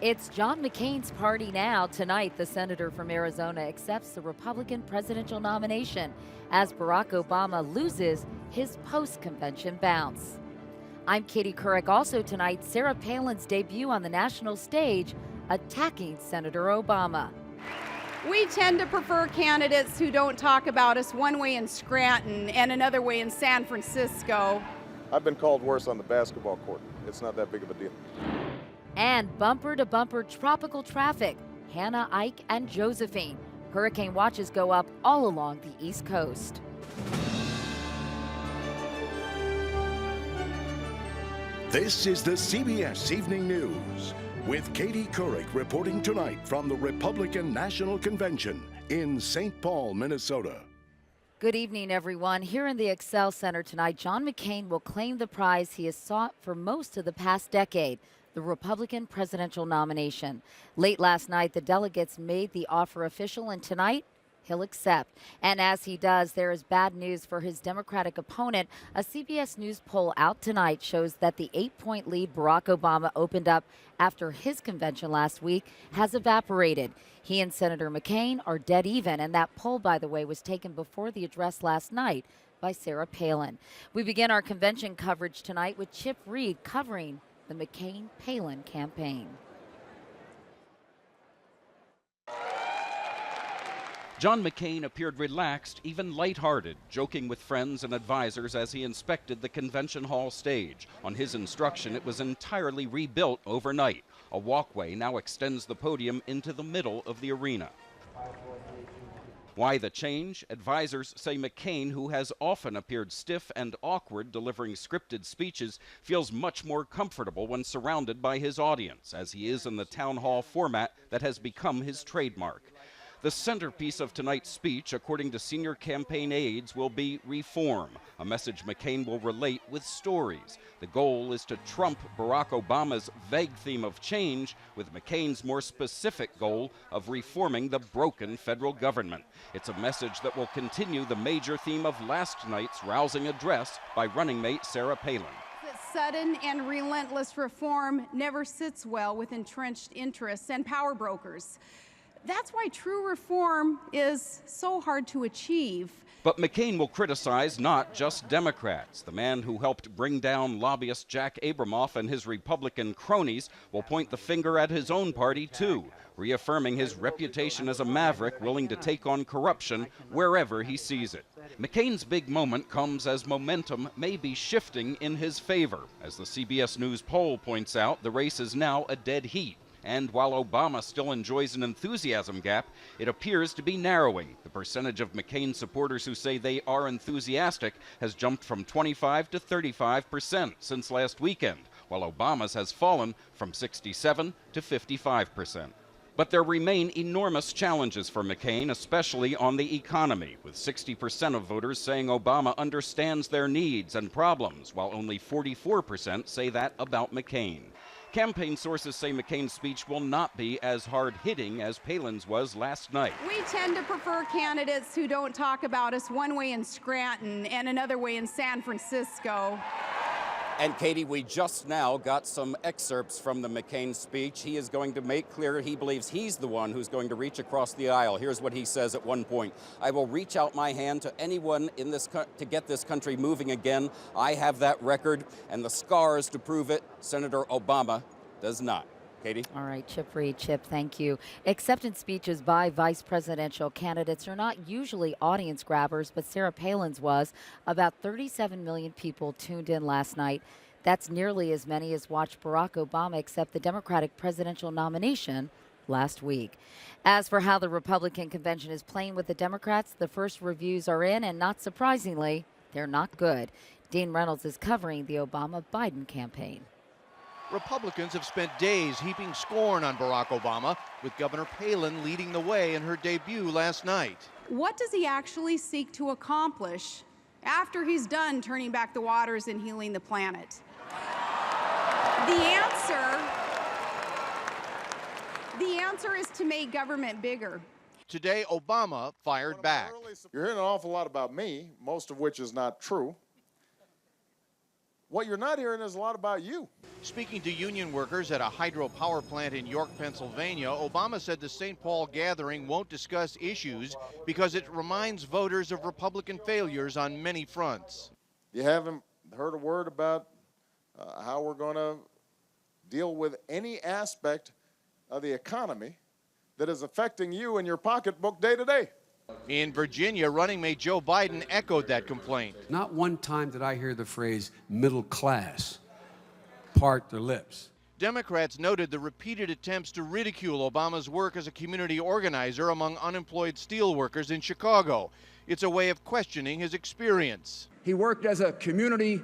It's John McCain's party now. Tonight, the senator from Arizona accepts the Republican presidential nomination as Barack Obama loses his post-convention bounce. I'm Katie Couric. Also tonight, Sarah Palin's debut on the national stage, attacking Senator Obama. We tend to prefer candidates who don't talk about us one way in Scranton and another way in San Francisco. I've been called worse on the basketball court. It's not that big of a deal. And bumper-to-bumper tropical traffic. Hannah, Ike, and Josephine. Hurricane watches go up all along the East Coast. This is the CBS Evening News with Katie Couric reporting tonight from the Republican National Convention in St. Paul, Minnesota. Good evening, everyone. Here in the Excel Center tonight, John McCain will claim the prize he has sought for most of the past decade, the Republican presidential nomination. Late last night, the delegates made the offer official, and tonight, he'll accept. And as he does, there is bad news for his Democratic opponent. A CBS News poll out tonight shows that the 8-point lead Barack Obama opened up after his convention last week has evaporated. He and Senator McCain are dead even, and that poll, by the way, was taken before the address last night by Sarah Palin. We begin our convention coverage tonight with Chip Reed covering the McCain-Palin campaign. John McCain appeared relaxed, even lighthearted, joking with friends and advisors as he inspected the convention hall stage. On his instruction, it was entirely rebuilt overnight. A walkway now extends the podium into the middle of the arena. Why the change? Advisors say McCain, who has often appeared stiff and awkward delivering scripted speeches, feels much more comfortable when surrounded by his audience, as he is in the town hall format that has become his trademark. The centerpiece of tonight's speech, according to senior campaign aides, will be reform, a message McCain will relate with stories. The goal is to trump Barack Obama's vague theme of change with McCain's more specific goal of reforming the broken federal government. It's a message that will continue the major theme of last night's rousing address by running mate Sarah Palin. Sudden and relentless reform never sits well with entrenched interests and power brokers. That's why true reform is so hard to achieve. But McCain will criticize not just Democrats. The man who helped bring down lobbyist Jack Abramoff and his Republican cronies will point the finger at his own party, too, reaffirming his reputation as a maverick willing to take on corruption wherever he sees it. McCain's big moment comes as momentum may be shifting in his favor. As the CBS News poll points out, the race is now a dead heat. And while Obama still enjoys an enthusiasm gap, it appears to be narrowing. The percentage of McCain supporters who say they are enthusiastic has jumped from 25 to 35% since last weekend, while Obama's has fallen from 67 to 55%. But there remain enormous challenges for McCain, especially on the economy, with 60% of voters saying Obama understands their needs and problems, while only 44% say that about McCain. Campaign sources say McCain's speech will not be as hard-hitting as Palin's was last night. We tend to prefer candidates who don't talk about us one way in Scranton and another way in San Francisco. And Katie, we just now got some excerpts from the McCain speech. He is going to make clear he believes he's the one who's going to reach across the aisle. Here's what he says at one point. I will reach out my hand to anyone in this to get this country moving again. I have that record and the scars to prove it. Senator Obama does not. Katie? All right, Chip Reed. Chip, thank you. Acceptance speeches by vice presidential candidates are not usually audience grabbers, but Sarah Palin's was. About 37 million people tuned in last night. That's nearly as many as watched Barack Obama accept the Democratic presidential nomination last week. As for how the Republican convention is playing with the Democrats, the first reviews are in, and not surprisingly, they're not good. Dean Reynolds is covering the Obama-Biden campaign. Republicans have spent days heaping scorn on Barack Obama, with Governor Palin leading the way in her debut last night. What does he actually seek to accomplish after he's done turning back the waters and healing the planet? The answer is to make government bigger. Today, Obama fired back. You're hearing an awful lot about me, most of which is not true. What you're not hearing is a lot about you. Speaking to union workers at a hydropower plant in York, Pennsylvania, Obama said the St. Paul gathering won't discuss issues because it reminds voters of Republican failures on many fronts. You haven't heard a word about how we're going to deal with any aspect of the economy that is affecting you and your pocketbook day to day. In Virginia, running mate Joe Biden echoed that complaint. Not one time did I hear the phrase middle class part their lips. Democrats noted the repeated attempts to ridicule Obama's work as a community organizer among unemployed steelworkers in Chicago. It's a way of questioning his experience. He worked as a community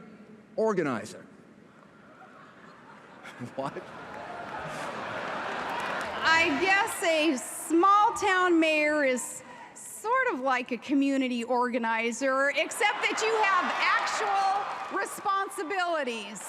organizer. What? I guess a small town mayor is sort of like a community organizer, except that you have actual responsibilities.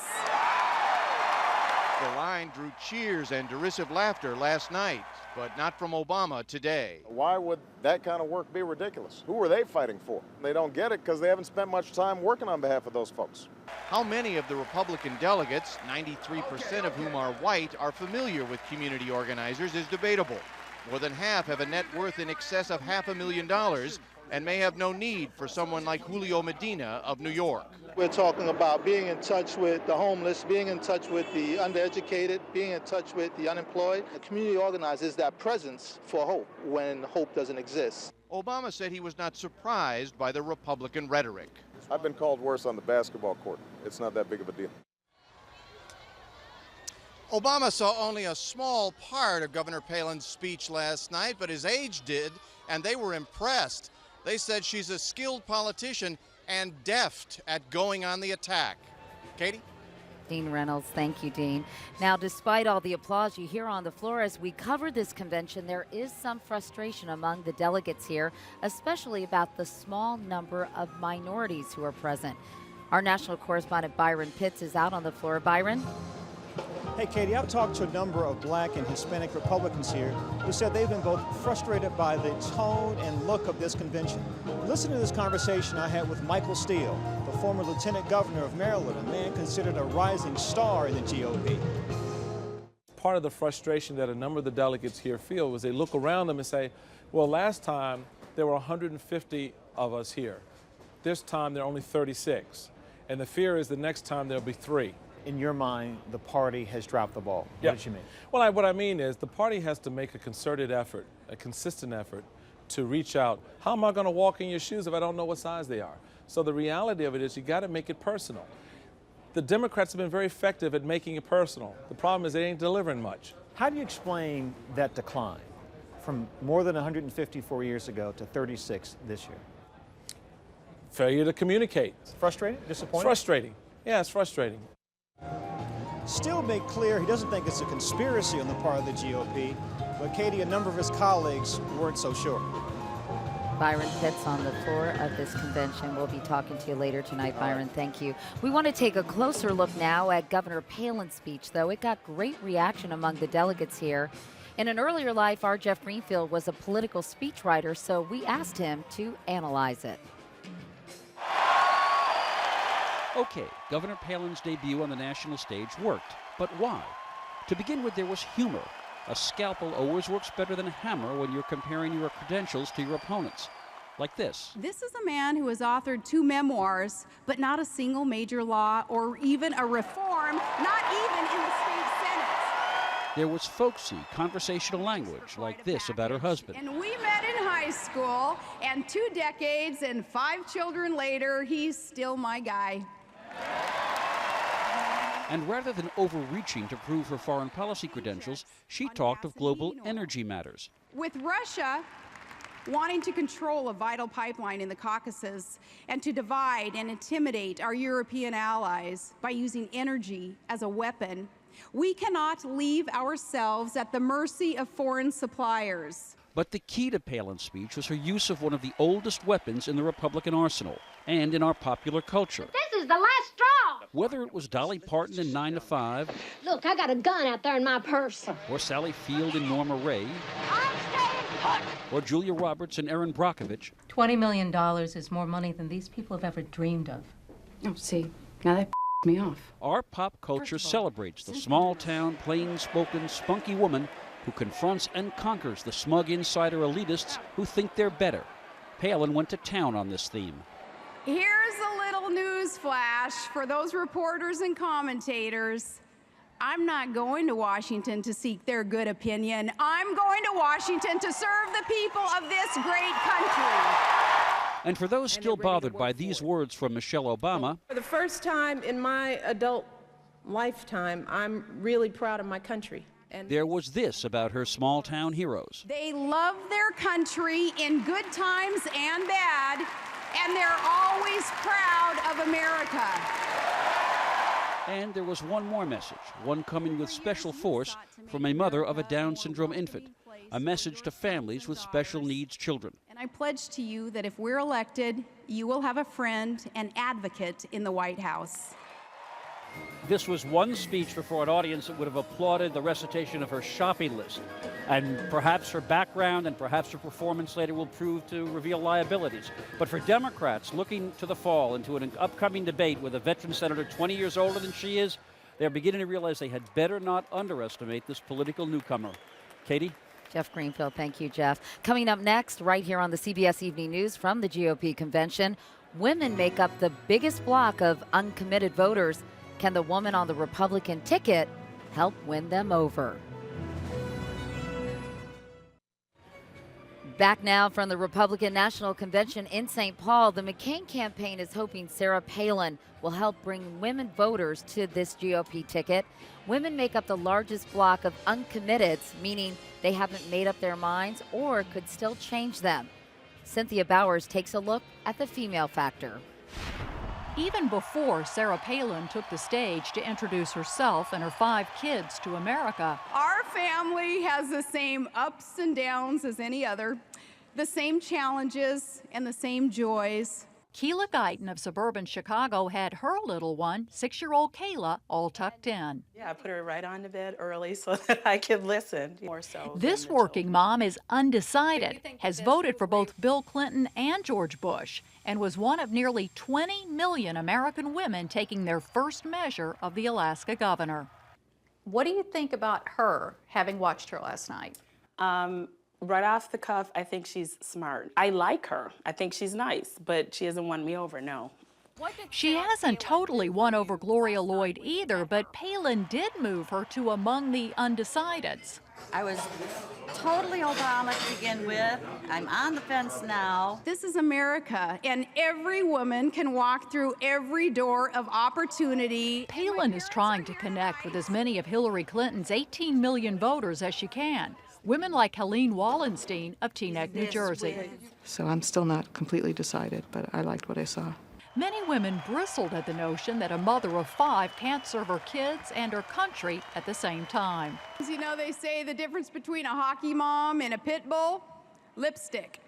The line drew cheers and derisive laughter last night, but not from Obama today. Why would that kind of work be ridiculous? Who are they fighting for? They don't get it because they haven't spent much time working on behalf of those folks. How many of the Republican delegates, 93% of whom are white, are familiar with community organizers is debatable. More than half have a net worth in excess of $500,000 and may have no need for someone like Julio Medina of New York. We're talking about being in touch with the homeless, being in touch with the undereducated, being in touch with the unemployed. A community organizer is that presence for hope when hope doesn't exist. Obama said he was not surprised by the Republican rhetoric. I've been called worse on the basketball court. It's not that big of a deal. Obama saw only a small part of Governor Palin's speech last night, but his aides did, and they were impressed. They said she's a skilled politician and deft at going on the attack. Katie? Dean Reynolds, thank you, Dean. Now, despite all the applause you hear on the floor as we cover this convention, there is some frustration among the delegates here, especially about the small number of minorities who are present. Our national correspondent Byron Pitts is out on the floor. Byron? Hey, Katie, I've talked to a number of black and Hispanic Republicans here who said they've been both frustrated by the tone and look of this convention. Listen to this conversation I had with Michael Steele, the former lieutenant governor of Maryland, a man considered a rising star in the GOP. Part of the frustration that a number of the delegates here feel was they look around them and say, well, last time there were 150 of us here. This time there are only 36. And the fear is the next time there'll be 3. In your mind, the party has dropped the ball. Yeah. What do you mean? Well, what I mean is the party has to make a concerted effort, a consistent effort to reach out. How am I going to walk in your shoes if I don't know what size they are? So the reality of it is you got to make it personal. The Democrats have been very effective at making it personal. The problem is they ain't delivering much. How do you explain that decline from more than 154 years ago to 36 this year? Failure to communicate. Frustrating? Disappointed? Frustrating. Yeah, it's frustrating. Steele made clear he doesn't think it's a conspiracy on the part of the GOP, but Katie, a number of his colleagues weren't so sure. Byron Pitts on the floor of this convention. We'll be talking to you later tonight, Byron. Thank you. We want to take a closer look now at Governor Palin's speech, though. It got great reaction among the delegates here. In an earlier life, our Jeff Greenfield was a political speechwriter, so we asked him to analyze it. Okay, Governor Palin's debut on the national stage worked, but why? To begin with, there was humor. A scalpel always works better than a hammer when you're comparing your credentials to your opponents. Like this. This is a man who has authored 2 memoirs, but not a single major law or even a reform, not even in the state Senate. There was folksy, conversational language like this about her husband. And we met in high school, and 2 decades and 5 children later, he's still my guy. And rather than overreaching to prove her foreign policy credentials, she talked of global energy matters. With Russia wanting to control a vital pipeline in the Caucasus and to divide and intimidate our European allies by using energy as a weapon, we cannot leave ourselves at the mercy of foreign suppliers. But the key to Palin's speech was her use of one of the oldest weapons in the Republican arsenal and in our popular culture. This is the last straw. Whether it was Dolly Parton in 9 to 5, Look, I got a gun out there in my purse. or Sally Field in Norma Ray, I'm staying put. or Julia Roberts and Erin Brockovich, $20 million is more money than these people have ever dreamed of. Oh, see, now that me off. Our pop culture celebrates the small-town, plain-spoken, spunky woman who confronts and conquers the smug insider elitists who think they're better. Palin went to town on this theme. Here's a little news flash for those reporters and commentators. I'm not going to Washington to seek their good opinion. I'm going to Washington to serve the people of this great country. And for those still bothered by these words from Michelle Obama, For the first time in my adult lifetime, I'm really proud of my country. And there was this about her small-town heroes. They love their country in good times and bad, and they're always proud of America. And there was one more message, one coming with special force from a mother of a Down syndrome infant, a message to families with special needs children. And I pledge to you that if we're elected, you will have a friend and advocate in the White House. This was one speech before an audience that would have applauded the recitation of her shopping list. And perhaps her background and perhaps her performance later will prove to reveal liabilities. But for Democrats looking to the fall into an upcoming debate with a veteran senator 20 years older than she is, they're beginning to realize they had better not underestimate this political newcomer. Katie? Jeff Greenfield, thank you, Jeff. Coming up next, right here on the CBS Evening News from the GOP convention, women make up the biggest block of uncommitted voters. Can the woman on the Republican ticket help win them over? Back now from the Republican National Convention in St. Paul, the McCain campaign is hoping Sarah Palin will help bring women voters to this GOP ticket. Women make up the largest block of uncommitteds, meaning they haven't made up their minds or could still change them. Cynthia Bowers takes a look at the female factor. Even before Sarah Palin took the stage to introduce herself and her 5 kids to America, Our family has the same ups and downs as any other, the same challenges and the same joys. Keela Guyton of suburban Chicago had her little one, 6-year-old Kayla, all tucked in. Yeah, I put her right on to bed early so that I could listen more so. This working mom is undecided, has voted for both Bill Clinton and George Bush, and was one of nearly 20 million American women taking their first measure of the Alaska governor. What do you think about her, having watched her last night? Right off the cuff, I think she's smart. I like her. I think she's nice, but she hasn't won me over, no. She hasn't totally won over Gloria Lloyd either, but Palin did move her to among the undecideds. I was totally Obama to begin with. I'm on the fence now. This is America, and every woman can walk through every door of opportunity. Palin is trying to connect with as many of Hillary Clinton's 18 million voters as she can. Women like Helene Wallenstein of Teaneck, New Jersey. So I'm still not completely decided, but I liked what I saw. Many women bristled at the notion that a mother of 5 can't serve her kids and her country at the same time. You know, they say the difference between a hockey mom and a pit bull? Lipstick.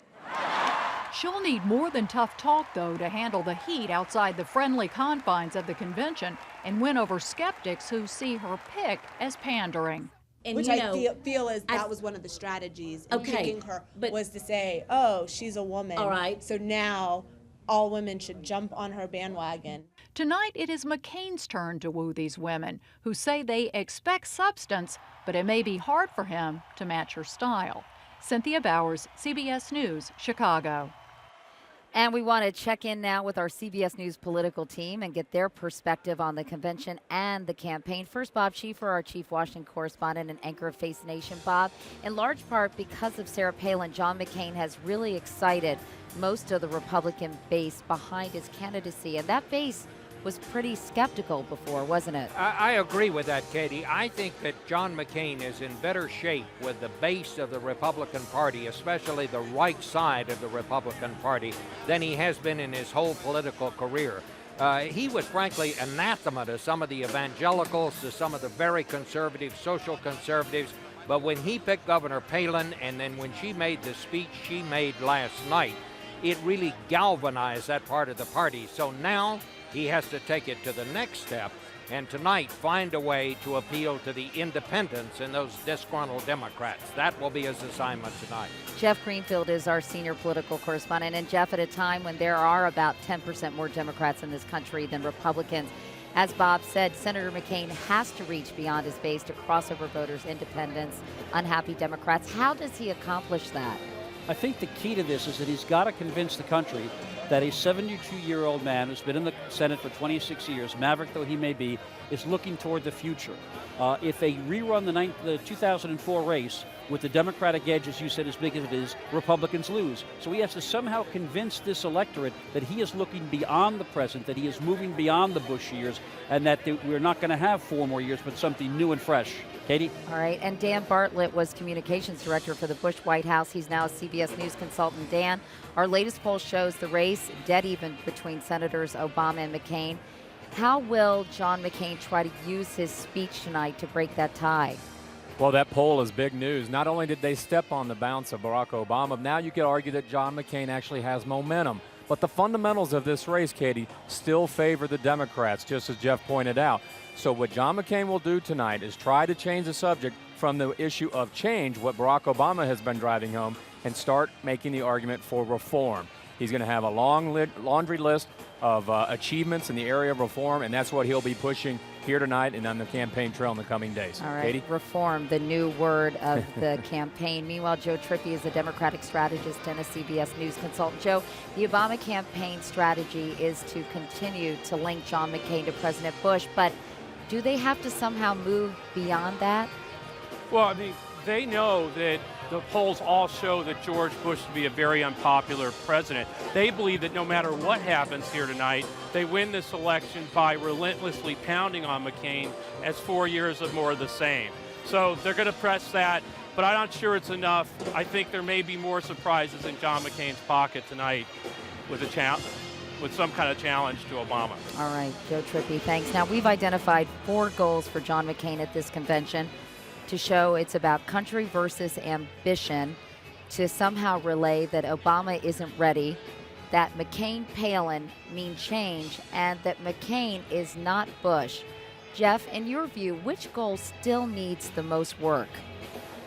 She'll need more than tough talk, though, to handle the heat outside the friendly confines of the convention and win over skeptics who see her pick as pandering. And which I feel as that was one of the strategies in picking her, was to say, oh, she's a woman. All right. So now all women should jump on her bandwagon. Tonight, it is McCain's turn to woo these women who say they expect substance, but it may be hard for him to match her style. Cynthia Bowers, CBS News, Chicago. And we want to check in now with our CBS News political team and get their perspective on the convention and the campaign. First, Bob Schieffer, our chief Washington correspondent and anchor of Face the Nation. Bob, in large part because of Sarah Palin, John McCain has really excited most of the Republican base behind his candidacy. And that base was pretty skeptical before, wasn't it? I agree with that, Katie. I think that John McCain is in better shape with the base of the Republican Party, especially the right side of the Republican Party, than he has been in his whole political career. He was frankly anathema to some of the evangelicals, to some of the very conservative, social conservatives. But when he picked Governor Palin, and then when she made the speech she made last night, it really galvanized that part of the party. So now he has to take it to the next step, and tonight find a way to appeal to the independents and those disgruntled Democrats. That will be his assignment tonight. Jeff Greenfield is our senior political correspondent. And Jeff, at a time when there are about 10% more Democrats in this country than Republicans, As Bob said, Senator McCain has to reach beyond his base to cross over voters, independents, unhappy Democrats. How does he accomplish that? I think the key to this is that he's got to convince the country that a 72-year-old man who's been in the Senate for 26 years, maverick though he may be, is looking toward the future. If they rerun the 2004 race with the Democratic edge, as you said, as big as it is, Republicans lose. So he has to somehow convince this electorate that he is looking beyond the present, that he is moving beyond the Bush years, and that we're not going to have 4 more years, but something new and fresh. Katie? All right, and Dan Bartlett was communications director for the Bush White House. He's now a CBS News consultant. Dan, our latest poll shows the race dead even between Senators Obama and McCain. How will John McCain try to use his speech tonight to break that tie? Well, that poll is big news. Not only did they step on the bounce of Barack Obama, now you could argue that John McCain actually has momentum. But the fundamentals of this race, Katie, still favor the Democrats, just as Jeff pointed out. So what John McCain will do tonight is try to change the subject from the issue of change, what Barack Obama has been driving home, and start making the argument for reform. He's going to have a long laundry list of achievements in the area of reform, and that's what he'll be pushing here tonight and on the campaign trail in the coming days. All right, Katie? Reform, the new word of the campaign. Meanwhile, Joe Trippi is a Democratic strategist and a CBS News consultant. Joe, the Obama campaign strategy is to continue to link John McCain to President Bush, but do they have to somehow move beyond that? Well, I mean, they know that the polls all show that George Bush would be a very unpopular president. They believe that no matter what happens here tonight, they win this election by relentlessly pounding on McCain as 4 years of more of the same. So they're going to press that, but I'm not sure it's enough. I think there may be more surprises in John McCain's pocket tonight with some kind of challenge to Obama. All right, Joe Trippi, thanks. Now, we've identified 4 goals for John McCain at this convention to show it's about country versus ambition, to somehow relay that Obama isn't ready, that McCain-Palin mean change, and that McCain is not Bush. Jeff, in your view, which goal still needs the most work?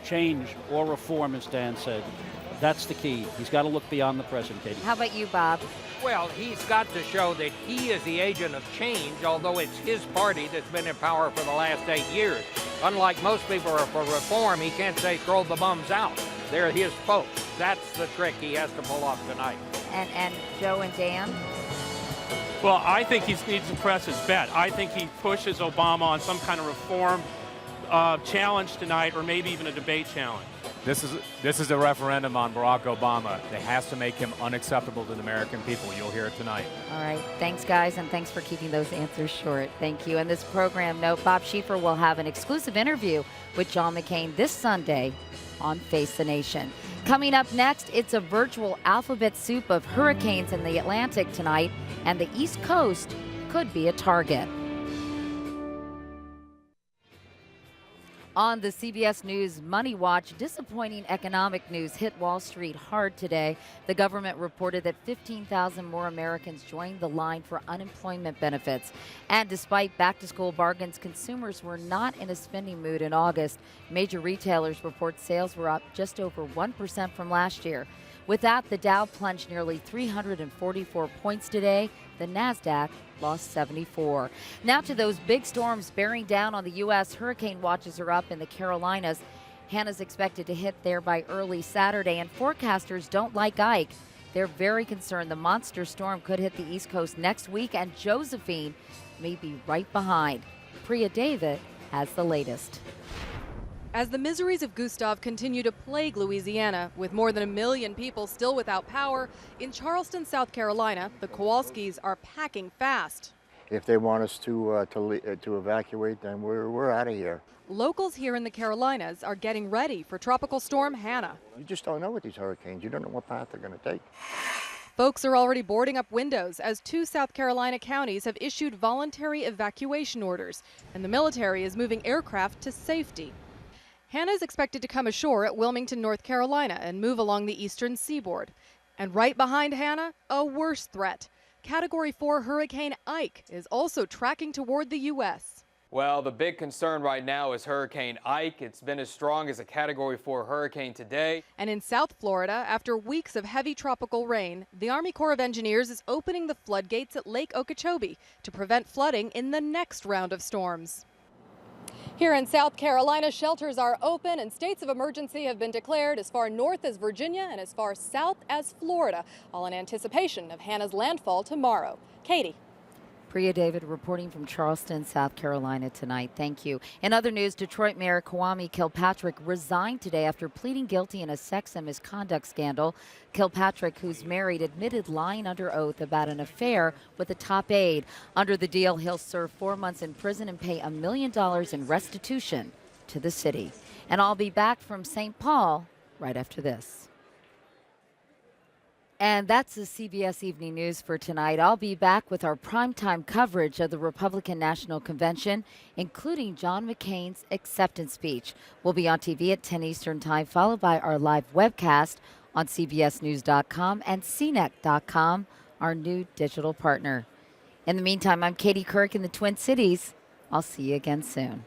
Change or reform, as Dan said. That's the key. He's got to look beyond the present, Katie. How about you, Bob? Well, he's got to show that he is the agent of change, although it's his party that's been in power for the last 8 years. Unlike most people who are for reform, he can't say throw the bums out. They're his folks. That's the trick he has to pull off tonight. And Joe and Dan? Well, I think he needs to press his bet. I think he pushes Obama on some kind of reform challenge tonight, or maybe even a debate challenge. This is a referendum on Barack Obama. It has to make him unacceptable to the American people. You'll hear it tonight. All right. Thanks, guys, and thanks for keeping those answers short. Thank you. And this program note, Bob Schieffer will have an exclusive interview with John McCain this Sunday on Face the Nation. Coming up next, it's a virtual alphabet soup of hurricanes in the Atlantic tonight, and the East Coast could be a target. On the CBS News Money Watch, disappointing economic news hit Wall Street hard today. The government reported that 15,000 more Americans joined the line for unemployment benefits. And despite back-to-school bargains, consumers were not in a spending mood in August. Major retailers report sales were up just over 1% from last year. With that, the Dow plunged nearly 344 points today. The NASDAQ lost 74. Now to those big storms bearing down on the U.S. Hurricane watches are up in the Carolinas. Hannah's expected to hit there by early Saturday, and forecasters don't like Ike. They're very concerned the monster storm could hit the East Coast next week, and Josephine may be right behind. Priya David has the latest. As the miseries of Gustav continue to plague Louisiana, with more than 1 million people still without power, in Charleston, South Carolina, the Kowalskis are packing fast. If they want us to evacuate, then we're out of here. Locals here in the Carolinas are getting ready for Tropical Storm Hannah. You just don't know with these hurricanes. You don't know what path they're going to take. Folks are already boarding up windows as 2 South Carolina counties have issued voluntary evacuation orders, and the military is moving aircraft to safety. Hannah is expected to come ashore at Wilmington, North Carolina, and move along the eastern seaboard. And right behind Hannah, a worse threat. Category 4 Hurricane Ike is also tracking toward the U.S. Well, the big concern right now is Hurricane Ike. It's been as strong as a Category 4 hurricane today. And in South Florida, after weeks of heavy tropical rain, the Army Corps of Engineers is opening the floodgates at Lake Okeechobee to prevent flooding in the next round of storms. Here in South Carolina, shelters are open and states of emergency have been declared as far north as Virginia and as far south as Florida, all in anticipation of Hannah's landfall tomorrow. Katie. Priya David reporting from Charleston, South Carolina tonight. Thank you. In other news, Detroit Mayor Kwame Kilpatrick resigned today after pleading guilty in a sex and misconduct scandal. Kilpatrick, who's married, admitted lying under oath about an affair with a top aide. Under the deal, he'll serve 4 months in prison and pay $1 million in restitution to the city. And I'll be back from St. Paul right after this. And that's the CBS Evening News for tonight. I'll be back with our primetime coverage of the Republican National Convention, including John McCain's acceptance speech. We'll be on TV at 10 Eastern Time, followed by our live webcast on CBSNews.com and CNET.com, our new digital partner. In the meantime, I'm Katie Kirk in the Twin Cities. I'll see you again soon.